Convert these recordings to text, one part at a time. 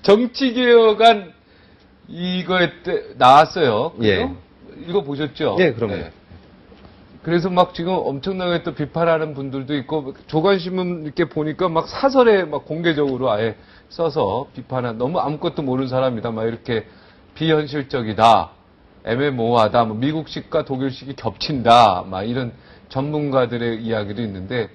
정치개혁안 이거에 나왔어요. 예. 이거 보셨죠? 예, 그럼요. 네. 그래서 막 지금 엄청나게 또 비판하는 분들도 있고, 조간신문 이렇게 보니까 막 사설에 막 공개적으로 아예 써서 비판한, 너무 아무것도 모르는 사람이다. 막 이렇게 비현실적이다. 애매모호하다. 뭐 미국식과 독일식이 겹친다. 막 이런 전문가들의 이야기도 있는데,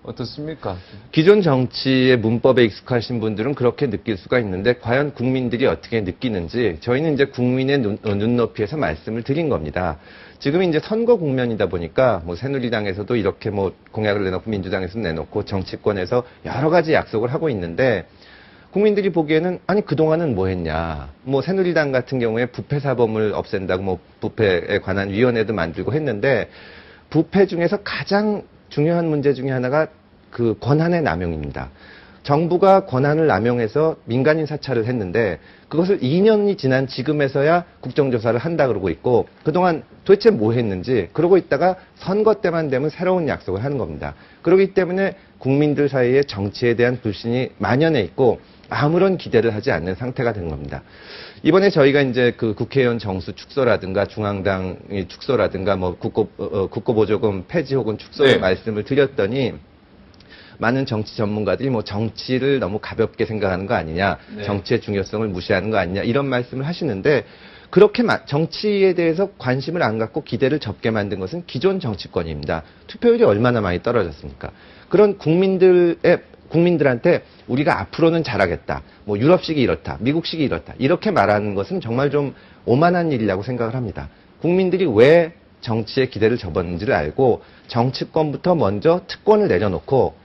어떻습니까? 기존 정치의 문법에 익숙하신 분들은 그렇게 느낄 수가 있는데 과연 국민들이 어떻게 느끼는지 저희는 이제 국민의 눈높이에서 말씀을 드린 겁니다. 지금 이제 선거 국면이다 보니까 뭐 새누리당에서도 이렇게 뭐 공약을 내놓고 민주당에서 내놓고 정치권에서 여러 가지 약속을 하고 있는데 국민들이 보기에는 아니 그동안은 뭐 했냐. 뭐 새누리당 같은 경우에 부패 사범을 없앤다고 뭐 부패에 관한 위원회도 만들고 했는데 부패 중에서 가장 중요한 문제 중에 하나가 그 권한의 남용입니다. 정부가 권한을 남용해서 민간인 사찰을 했는데 그것을 2년이 지난 지금에서야 국정조사를 한다 그러고 있고 그동안 도대체 뭐 했는지 그러고 있다가 선거 때만 되면 새로운 약속을 하는 겁니다. 그렇기 때문에 국민들 사이에 정치에 대한 불신이 만연해 있고 아무런 기대를 하지 않는 상태가 된 겁니다. 이번에 저희가 이제 그 국회의원 정수 축소라든가 중앙당 축소라든가 뭐 국고보조금 폐지 혹은 축소의 네. 말씀을 드렸더니 많은 정치 전문가들이 뭐 정치를 너무 가볍게 생각하는 거 아니냐, 네. 정치의 중요성을 무시하는 거 아니냐 이런 말씀을 하시는데 그렇게 정치에 대해서 관심을 안 갖고 기대를 접게 만든 것은 기존 정치권입니다. 투표율이 얼마나 많이 떨어졌습니까? 그런 국민들한테 우리가 앞으로는 잘하겠다. 뭐 유럽식이 이렇다. 미국식이 이렇다. 이렇게 말하는 것은 정말 좀 오만한 일이라고 생각을 합니다. 국민들이 왜 정치에 기대를 접었는지를 알고 정치권부터 먼저 특권을 내려놓고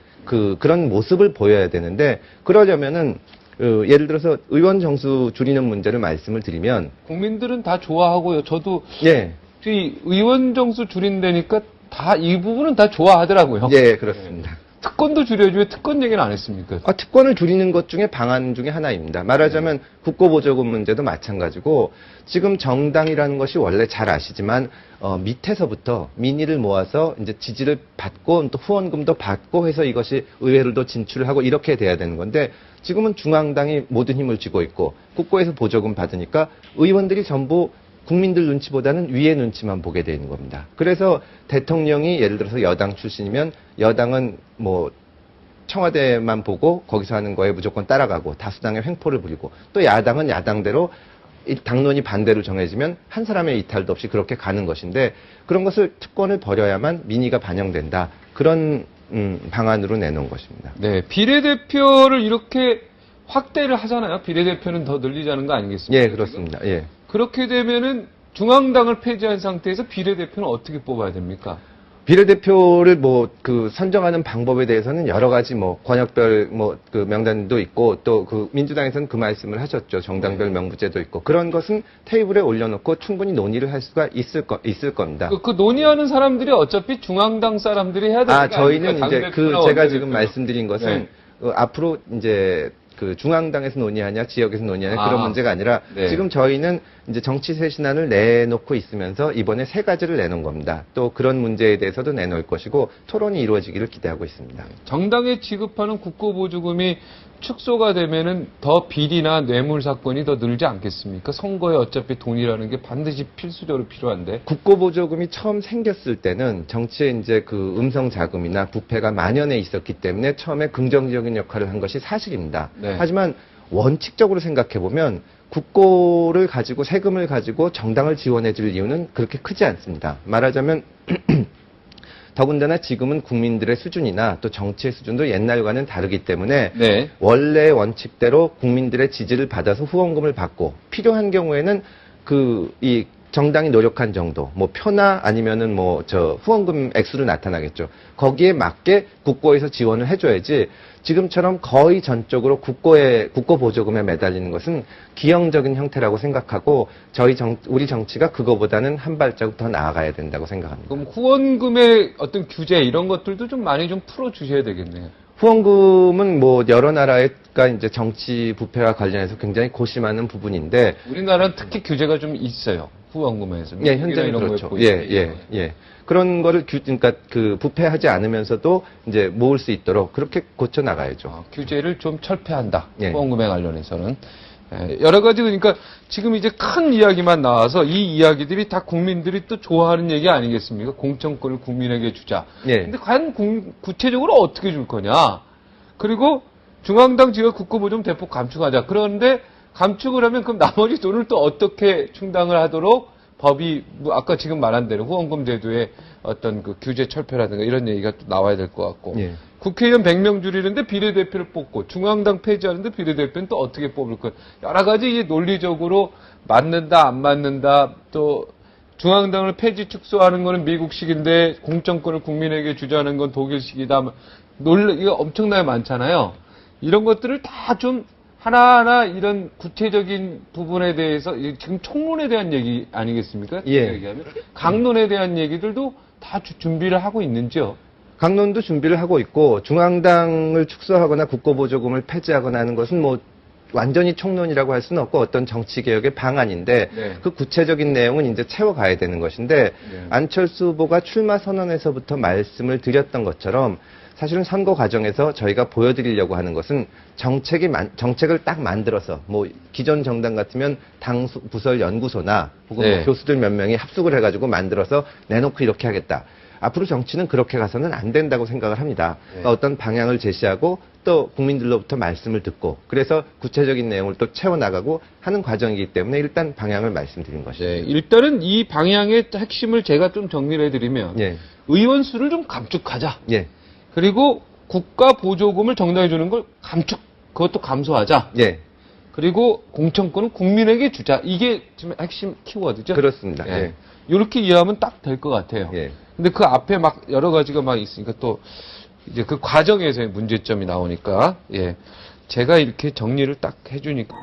그런 모습을 보여야 되는데 그러려면은 예를 들어서 의원 정수 줄이는 문제를 말씀을 드리면 국민들은 다 좋아하고요. 저도 예. 이 의원 정수 줄인다니까 다 이 부분은 다 좋아하더라고요. 예, 그렇습니다. 특권도 줄여줘야 특권 얘기는 안 했습니까? 특권을 줄이는 것 중에 방안 중에 하나입니다. 말하자면 국고보조금 문제도 마찬가지고 지금 정당이라는 것이 원래 잘 아시지만 밑에서부터 민의를 모아서 이제 지지를 받고 또 후원금도 받고 해서 이것이 의회로도 진출을 하고 이렇게 돼야 되는 건데 지금은 중앙당이 모든 힘을 쥐고 있고 국고에서 보조금 받으니까 의원들이 전부 국민들 눈치보다는 위의 눈치만 보게 되는 겁니다. 그래서 대통령이 예를 들어서 여당 출신이면 여당은 뭐 청와대만 보고 거기서 하는 거에 무조건 따라가고 다수당의 횡포를 부리고 또 야당은 야당대로 당론이 반대로 정해지면 한 사람의 이탈도 없이 그렇게 가는 것인데 그런 것을 특권을 버려야만 민의가 반영된다. 그런 방안으로 내놓은 것입니다. 네, 비례대표를 이렇게 확대를 하잖아요. 비례대표는 더 늘리자는 거 아니겠습니까? 예, 그렇습니다. 예. 그렇게 되면은 중앙당을 폐지한 상태에서 비례대표는 어떻게 뽑아야 됩니까? 비례대표를 선정하는 방법에 대해서는 여러 가지 권역별 명단도 있고 또 민주당에서는 그 말씀을 하셨죠. 정당별 명부제도 있고 그런 것은 테이블에 올려놓고 충분히 논의를 할 수가 있을 겁니다. 그 논의하는 사람들이 어차피 중앙당 사람들이 해야 되는 거 아닙니까? 저희는 이제 제가 지금 원내대표는. 말씀드린 것은 네. 앞으로 이제 중앙당에서 논의하냐, 지역에서 논의하냐 그런 문제가 아니라 네. 지금 저희는 이제 정치 쇄신안을 내놓고 있으면서 이번에 3가지를 내놓은 겁니다. 또 그런 문제에 대해서도 내놓을 것이고 토론이 이루어지기를 기대하고 있습니다. 정당에 지급하는 국고보조금이 축소가 되면은 더 비리나 뇌물 사건이 더 늘지 않겠습니까? 선거에 어차피 돈이라는 게 반드시 필수적으로 필요한데. 국고보조금이 처음 생겼을 때는 정치에 이제 음성 자금이나 부패가 만연해 있었기 때문에 처음에 긍정적인 역할을 한 것이 사실입니다. 네. 하지만 원칙적으로 생각해 보면 국고를 가지고 세금을 가지고 정당을 지원해 줄 이유는 그렇게 크지 않습니다. 말하자면 더군다나 지금은 국민들의 수준이나 또 정치의 수준도 옛날과는 다르기 때문에 네. 원래 원칙대로 국민들의 지지를 받아서 후원금을 받고 필요한 경우에는 이 정당이 노력한 정도, 표나 아니면은 후원금 액수로 나타나겠죠. 거기에 맞게 국고에서 지원을 해줘야지 지금처럼 거의 전적으로 국고 보조금에 매달리는 것은 기형적인 형태라고 생각하고 우리 정치가 그거보다는 한 발자국 더 나아가야 된다고 생각합니다. 그럼 후원금의 어떤 규제 이런 것들도 좀 많이 좀 풀어주셔야 되겠네요. 후원금은 여러 나라가 이제 정치 부패와 관련해서 굉장히 고심하는 부분인데 우리나라는 특히 규제가 좀 있어요. 후원금에서. 예, 현재는 그렇죠. 예. 그런 거를 그러니까 부패하지 않으면서도 이제 모을 수 있도록 그렇게 고쳐 나가야죠. 규제를 좀 철폐한다. 예. 후원금에 관련해서는. 여러 가지 그러니까 지금 이제 큰 이야기만 나와서 이 이야기들이 다 국민들이 또 좋아하는 얘기 아니겠습니까? 공천권을 국민에게 주자. 예. 근데 과연 구체적으로 어떻게 줄 거냐? 그리고 중앙당 지역 국고보조금 대폭 감축하자. 그런데 감축을 하면 그럼 나머지 돈을 또 어떻게 충당을 하도록 법이 아까 지금 말한 대로 후원금 제도의 어떤 그 규제 철폐라든가 이런 얘기가 또 나와야 될 것 같고 예. 국회의원 100명 줄이는데 비례대표를 뽑고 중앙당 폐지하는데 비례대표는 또 어떻게 뽑을 것 여러 가지 이게 논리적으로 맞는다 안 맞는다 또 중앙당을 폐지 축소하는 거는 미국식인데 공천권을 국민에게 주자는 건 독일식이다 이거 엄청나게 많잖아요. 이런 것들을 다 좀 하나하나 이런 구체적인 부분에 대해서 지금 총론에 대한 얘기 아니겠습니까? 예. 얘기하면 강론에 대한 얘기들도 다 준비를 하고 있는지요? 강론도 준비를 하고 있고 중앙당을 축소하거나 국고보조금을 폐지하거나 하는 것은 뭐 완전히 총론이라고 할 수는 없고 어떤 정치개혁의 방안인데 네. 그 구체적인 내용은 이제 채워가야 되는 것인데 네. 안철수 후보가 출마 선언에서부터 말씀을 드렸던 것처럼 사실은 선거 과정에서 저희가 보여드리려고 하는 것은 정책을 딱 만들어서 뭐 기존 정당 같으면 당 부설 연구소나 혹은 네. 뭐 교수들 몇 명이 합숙을 해가지고 만들어서 내놓고 이렇게 하겠다. 앞으로 정치는 그렇게 가서는 안 된다고 생각을 합니다. 그러니까 어떤 방향을 제시하고 또 국민들로부터 말씀을 듣고 그래서 구체적인 내용을 또 채워나가고 하는 과정이기 때문에 일단 방향을 말씀드린 것이죠. 네, 일단은 이 방향의 핵심을 제가 좀 정리를 해드리면 예. 의원 수를 좀 감축하자. 예. 그리고 국가 보조금을 정당에 주는 걸 그것도 감소하자. 예. 그리고 공천권은 국민에게 주자. 이게 지금 핵심 키워드죠. 그렇습니다. 예. 예. 이렇게 이해하면 딱 될 것 같아요. 예. 근데 그 앞에 막 여러 가지가 막 있으니까 또 이제 그 과정에서의 문제점이 나오니까 제가 이렇게 정리를 딱 해주니까.